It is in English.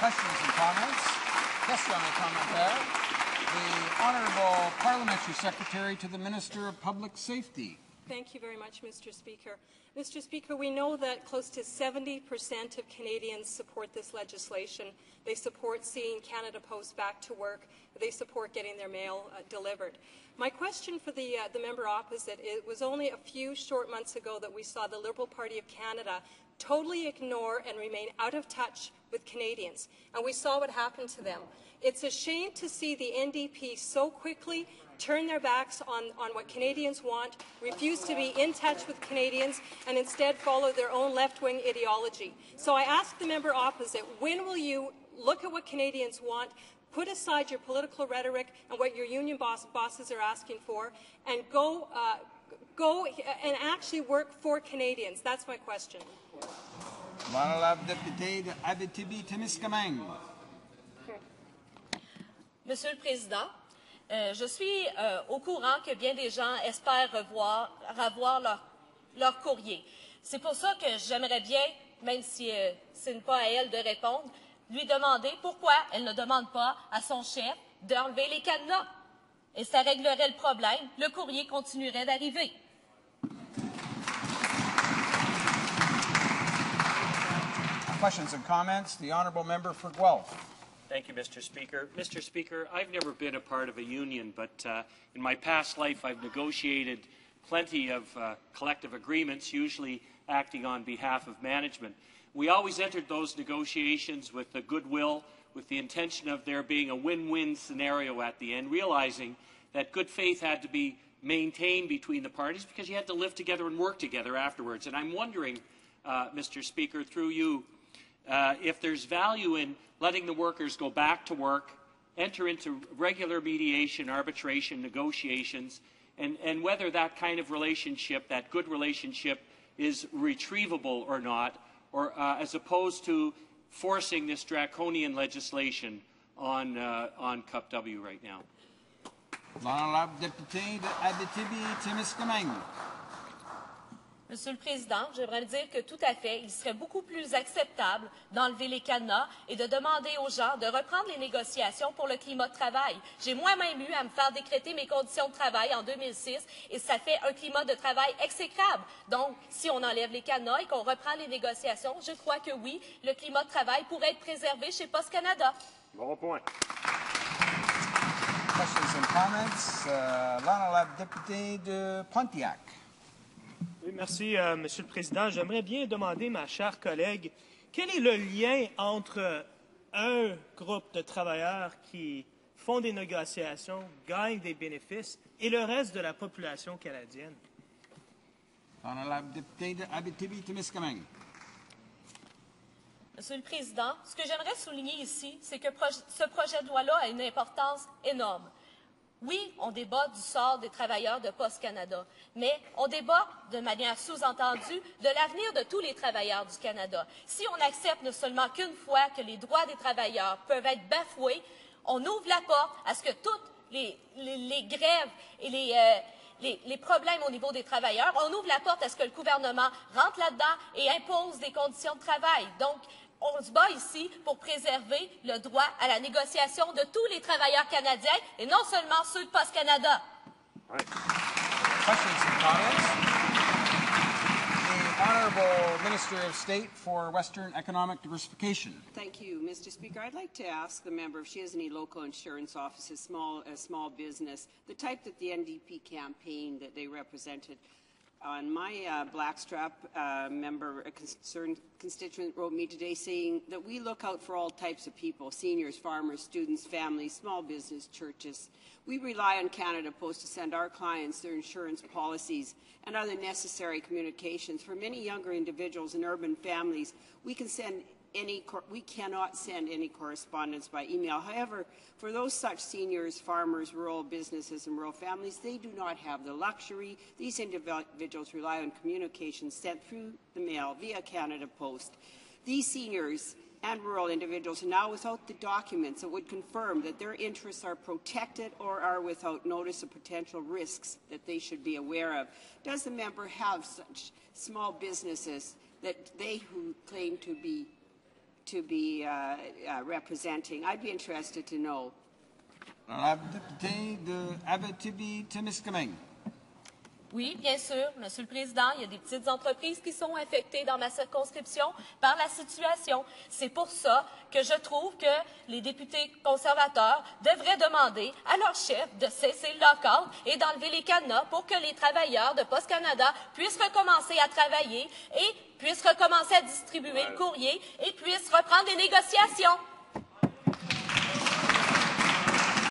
Questions and comments? Question and commentaire. The Honourable Parliamentary Secretary to the Minister of Public Safety. Thank you very much, Mr. Speaker. Mr. Speaker, we know that close to 70% of Canadians support this legislation. They support seeing Canada Post back to work. They support getting their mail delivered. My question for the member opposite, it was only a few short months ago that we saw the Liberal Party of Canada totally ignore and remain out of touch with Canadians, and we saw what happened to them. It's a shame to see the NDP so quickly turn their backs on what Canadians want, refuse to be in touch with Canadians, and instead follow their own left-wing ideology. So I ask the member opposite, when will you look at what Canadians want, put aside your political rhetoric and what your union bosses are asking for, and go and actually work for Canadians? That's my question. Monsieur le Président, je suis au courant que bien des gens espèrent revoir leur courrier. C'est pour ça que j'aimerais bien, même si ce n'est pas à elle de répondre, lui demander pourquoi elle ne demande pas à son chef d'enlever les cadenas. Et ça réglerait le problème, le courrier continuerait d'arriver. Questions and comments. The Honourable Member for Guelph. Thank you, Mr. Speaker. Mr. Speaker, I've never been a part of a union, but in my past life I've negotiated plenty of collective agreements, usually acting on behalf of management. We always entered those negotiations with the goodwill, with the intention of there being a win-win scenario at the end, realizing that good faith had to be maintained between the parties because you had to live together and work together afterwards. And I'm wondering, Mr. Speaker, through you, if there's value in letting the workers go back to work, enter into regular mediation, arbitration, negotiations, and whether that kind of relationship, that good relationship, is retrievable or not, or as opposed to forcing this draconian legislation on Cup W right now. Monsieur le Président, j'aimerais dire que tout à fait, il serait beaucoup plus acceptable d'enlever les cadenas et de demander aux gens de reprendre les négociations pour le climat de travail. J'ai moi-même eu à me faire décréter mes conditions de travail en 2006 et ça fait un climat de travail exécrable. Donc, si on enlève les cadenas et qu'on reprend les négociations, je crois que oui, le climat de travail pourrait être préservé chez Post Canada. Bon point. Questions and comments. L'honorable député de Pontiac. Oui, merci, Monsieur le Président. J'aimerais bien demander, ma chère collègue, quel est le lien entre un groupe de travailleurs qui font des négociations, gagnent des bénéfices, et le reste de la population canadienne? L'honorable député de Abitibi-Témiscamingue. Monsieur le Président, ce que j'aimerais souligner ici, c'est que ce projet de loi-là a une importance énorme. Oui, on débat du sort des travailleurs de Post Canada, mais on débat de manière sous-entendue de l'avenir de tous les travailleurs du Canada. Si on accepte ne seulement qu'une fois que les droits des travailleurs peuvent être bafoués, on ouvre la porte à ce que toutes les grèves et les problèmes au niveau des travailleurs, on ouvre la porte à ce que le gouvernement rentre là-dedans et impose des conditions de travail. Donc, on se bat ici pour préserver le droit à la négociation de tous les travailleurs canadiens et non seulement ceux de Post Canada. Questions and comments? The Honourable Minister of State for Western Economic Diversification. Thank you, Mr. Speaker. I'd like to ask the member if she has any local insurance offices, small business, the type that the NDP campaign that they represented. On my Blackstrap member, a concerned constituent wrote me today saying that we look out for all types of people, seniors, farmers, students, families, small business, churches. We rely on Canada Post to send our clients their insurance policies and other necessary communications. For many younger individuals and urban families, we cannot send any correspondence by email. However, for those such seniors, farmers, rural businesses, and rural families, they do not have the luxury. These individuals rely on communications sent through the mail via Canada Post. These seniors and rural individuals are now without the documents that would confirm that their interests are protected or are without notice of potential risks that they should be aware of. Does the member have such small businesses that they who claim to to be representing? I'd be interested to know. La députée de Abitibi-Témiscamingue. Oui, bien sûr, Monsieur le Président, il y a des petites entreprises qui sont affectées dans ma circonscription par la situation. C'est pour ça que je trouve que les députés conservateurs devraient demander à leur chef de cesser le lock-out et d'enlever les cadenas pour que les travailleurs de Post Canada puissent recommencer à travailler et puissent recommencer à distribuer le courrier et puissent reprendre des négociations.